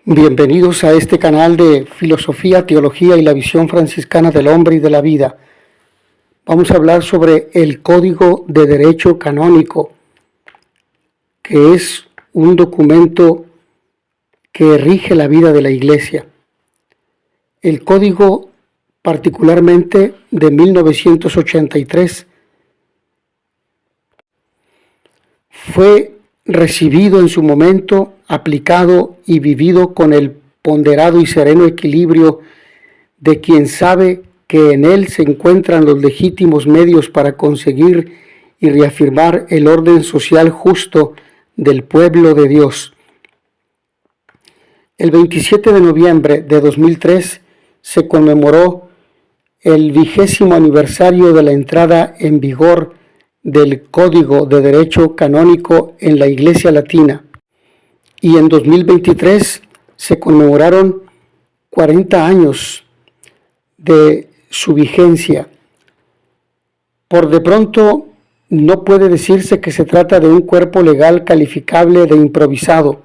Bienvenidos a este canal de Filosofía, Teología y la Visión Franciscana del Hombre y de la Vida. Vamos a hablar sobre el Código de Derecho Canónico, que es un documento que rige la vida de la Iglesia. El Código, particularmente de 1983, fue recibido en su momento, aplicado y vivido con el ponderado y sereno equilibrio de quien sabe que en él se encuentran los legítimos medios para conseguir y reafirmar el orden social justo del pueblo de Dios. El 27 de noviembre de 2003 se conmemoró el 20º aniversario de la entrada en vigor del Código de Derecho Canónico en la Iglesia Latina, y en 2023 se conmemoraron 40 años de su vigencia. Por de pronto, no puede decirse que se trata de un cuerpo legal calificable de improvisado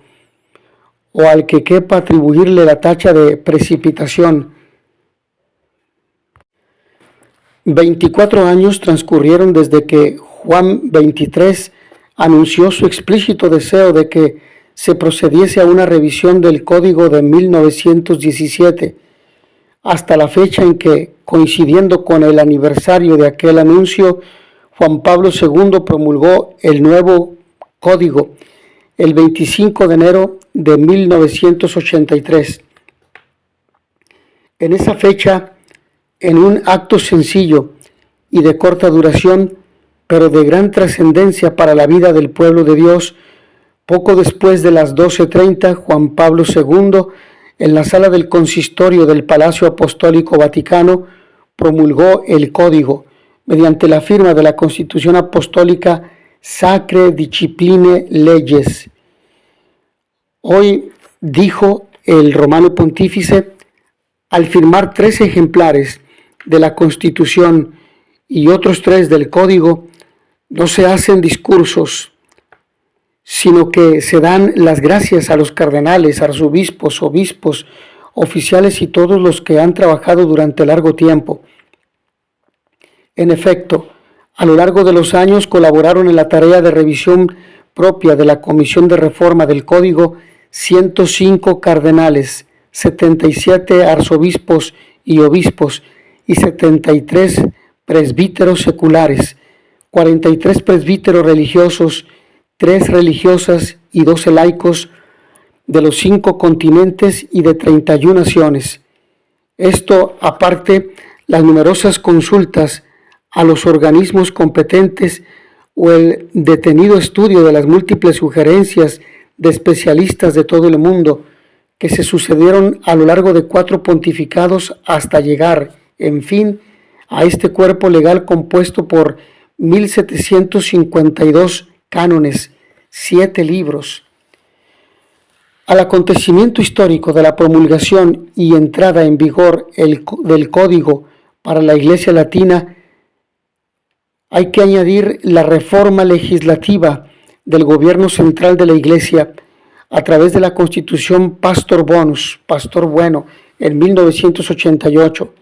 o al que quepa atribuirle la tacha de precipitación. 24 años transcurrieron desde que Juan XXIII anunció su explícito deseo de que se procediese a una revisión del Código de 1917, hasta la fecha en que, coincidiendo con el aniversario de aquel anuncio, Juan Pablo II promulgó el nuevo Código el 25 de enero de 1983. En esa fecha, en un acto sencillo y de corta duración, pero de gran trascendencia para la vida del pueblo de Dios, poco después de las 12:30, Juan Pablo II, en la sala del consistorio del Palacio Apostólico Vaticano, promulgó el Código, mediante la firma de la Constitución Apostólica Sacrae Discipline Leges. Hoy, dijo el Romano Pontífice, al firmar 3 ejemplares de la Constitución y otros 3 del Código, no se hacen discursos, sino que se dan las gracias a los cardenales, arzobispos, obispos, oficiales y todos los que han trabajado durante largo tiempo. En efecto, a lo largo de los años colaboraron en la tarea de revisión propia de la Comisión de Reforma del Código 105 cardenales, 77 arzobispos y obispos y 73 presbíteros seculares, 43 presbíteros religiosos, 3 religiosas y 12 laicos de los 5 continentes y de 31 naciones. Esto aparte las numerosas consultas a los organismos competentes o el detenido estudio de las múltiples sugerencias de especialistas de todo el mundo que se sucedieron a lo largo de 4 pontificados hasta llegar, en fin, a este cuerpo legal compuesto por 1752 cánones, 7 libros. Al acontecimiento histórico de la promulgación y entrada en vigor del Código para la Iglesia Latina, hay que añadir la reforma legislativa del gobierno central de la Iglesia a través de la Constitución Pastor Bonus, Pastor Bueno, en 1988,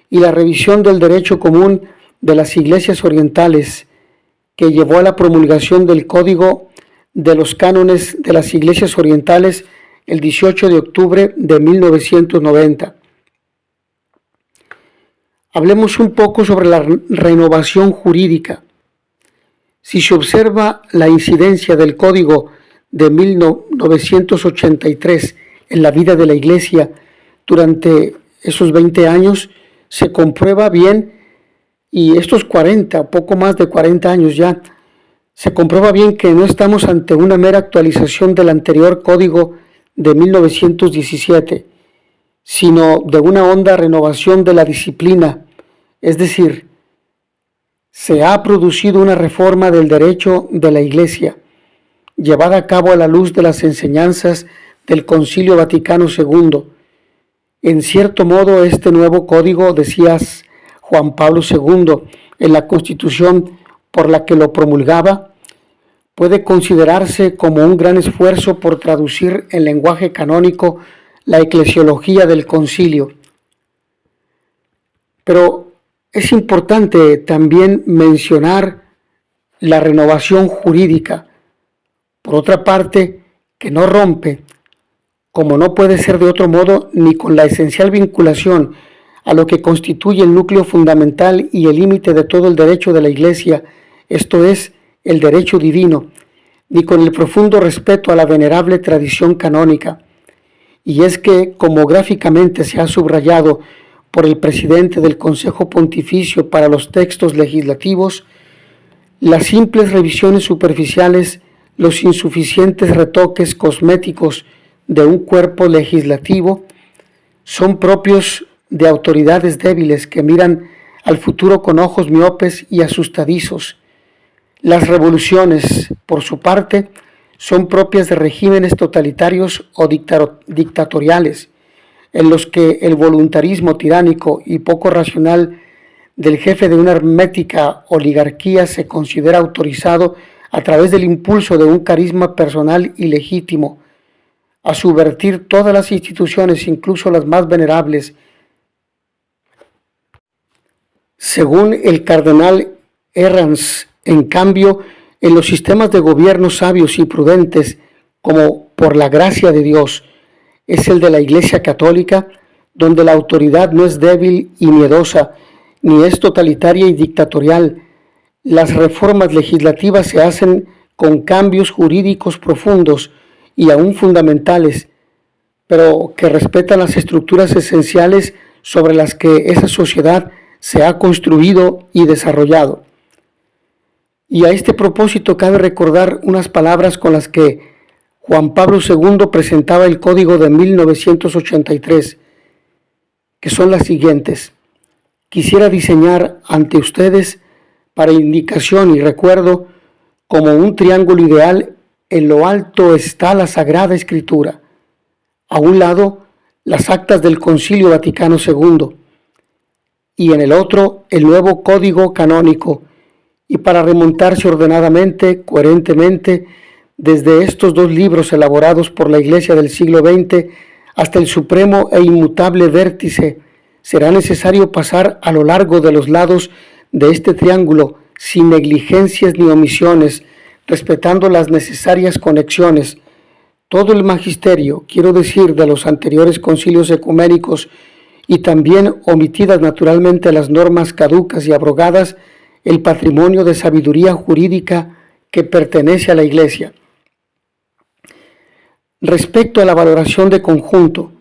y la revisión del derecho común de las iglesias orientales, que llevó a la promulgación del Código de los Cánones de las Iglesias Orientales el 18 de octubre de 1990. Hablemos un poco sobre la renovación jurídica. Si se observa la incidencia del Código de 1983 en la vida de la Iglesia durante esos 20 años, se comprueba bien, y estos 40, poco más de 40 años ya, se comprueba bien que no estamos ante una mera actualización del anterior Código de 1917, sino de una honda renovación de la disciplina, es decir, se ha producido una reforma del derecho de la Iglesia, llevada a cabo a la luz de las enseñanzas del Concilio Vaticano II. En cierto modo, este nuevo código, decía Juan Pablo II en la Constitución por la que lo promulgaba, puede considerarse como un gran esfuerzo por traducir en lenguaje canónico la eclesiología del concilio. Pero es importante también mencionar la renovación jurídica, por otra parte, que no rompe, como no puede ser de otro modo, ni con la esencial vinculación a lo que constituye el núcleo fundamental y el límite de todo el derecho de la Iglesia, esto es, el derecho divino, ni con el profundo respeto a la venerable tradición canónica. Y es que, como gráficamente se ha subrayado por el presidente del Consejo Pontificio para los textos legislativos, las simples revisiones superficiales, los insuficientes retoques cosméticos de un cuerpo legislativo son propios de autoridades débiles que miran al futuro con ojos miopes y asustadizos. Las revoluciones, por su parte, son propias de regímenes totalitarios o dictatoriales, en los que el voluntarismo tiránico y poco racional del jefe de una hermética oligarquía se considera autorizado a través del impulso de un carisma personal y legítimo a subvertir todas las instituciones, incluso las más venerables. Según el cardenal Herrans, en cambio, en los sistemas de gobierno sabios y prudentes, como por la gracia de Dios, es el de la Iglesia Católica, donde la autoridad no es débil y miedosa, ni es totalitaria y dictatorial. Las reformas legislativas se hacen con cambios jurídicos profundos y aún fundamentales, pero que respetan las estructuras esenciales sobre las que esa sociedad se ha construido y desarrollado. Y a este propósito cabe recordar unas palabras con las que Juan Pablo II presentaba el Código de 1983, que son las siguientes: quisiera diseñar ante ustedes, para indicación y recuerdo, como un triángulo ideal, en lo alto está la Sagrada Escritura, a un lado las actas del Concilio Vaticano II, y en el otro el nuevo Código Canónico, y para remontarse ordenadamente, coherentemente, desde estos dos libros elaborados por la Iglesia del siglo XX hasta el supremo e inmutable vértice, será necesario pasar a lo largo de los lados de este triángulo sin negligencias ni omisiones, respetando las necesarias conexiones. Todo el magisterio, quiero decir, de los anteriores concilios ecuménicos, y también omitidas naturalmente las normas caducas y abrogadas, el patrimonio de sabiduría jurídica que pertenece a la Iglesia. Respecto a la valoración de conjunto,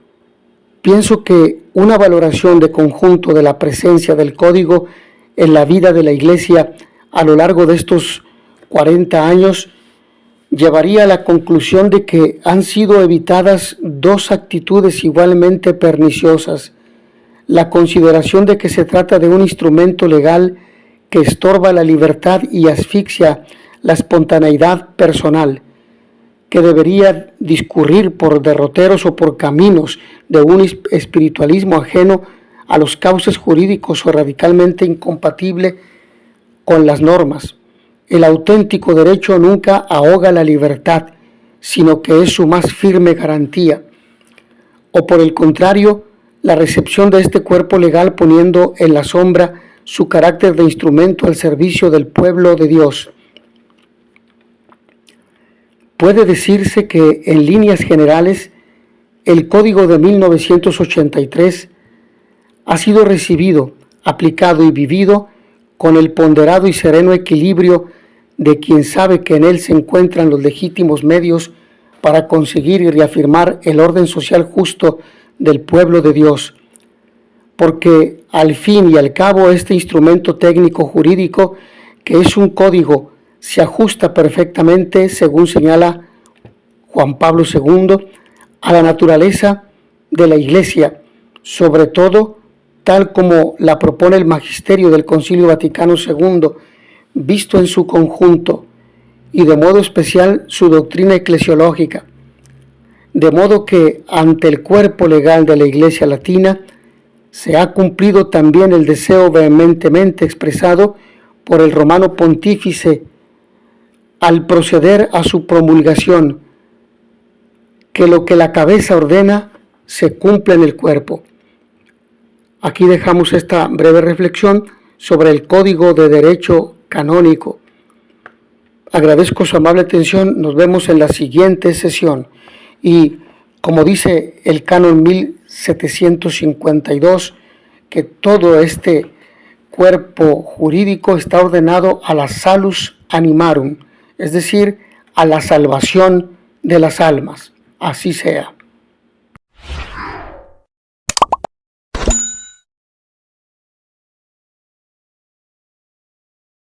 pienso que una valoración de conjunto de la presencia del Código en la vida de la Iglesia a lo largo de estos 40 años llevaría a la conclusión de que han sido evitadas dos actitudes igualmente perniciosas: la consideración de que se trata de un instrumento legal que estorba la libertad y asfixia la espontaneidad personal, que debería discurrir por derroteros o por caminos de un espiritualismo ajeno a los cauces jurídicos o radicalmente incompatible con las normas. El auténtico derecho nunca ahoga la libertad, sino que es su más firme garantía. O por el contrario, la recepción de este cuerpo legal poniendo en la sombra su carácter de instrumento al servicio del pueblo de Dios. Puede decirse que, en líneas generales, el Código de 1983 ha sido recibido, aplicado y vivido con el ponderado y sereno equilibrio de quien sabe que en él se encuentran los legítimos medios para conseguir y reafirmar el orden social justo del pueblo de Dios, porque al fin y al cabo este instrumento técnico jurídico, que es un código, se ajusta perfectamente, según señala Juan Pablo II, a la naturaleza de la Iglesia, sobre todo tal como la propone el magisterio del Concilio Vaticano II, visto en su conjunto, y de modo especial su doctrina eclesiológica, de modo que ante el cuerpo legal de la Iglesia Latina se ha cumplido también el deseo vehementemente expresado por el romano pontífice al proceder a su promulgación, que lo que la cabeza ordena se cumpla en el cuerpo. Aquí dejamos esta breve reflexión sobre el Código de Derecho Canónico. Agradezco su amable atención, nos vemos en la siguiente sesión. Y como dice el Canon 1752, que todo este cuerpo jurídico está ordenado a la salus animarum, es decir, a la salvación de las almas. Así sea.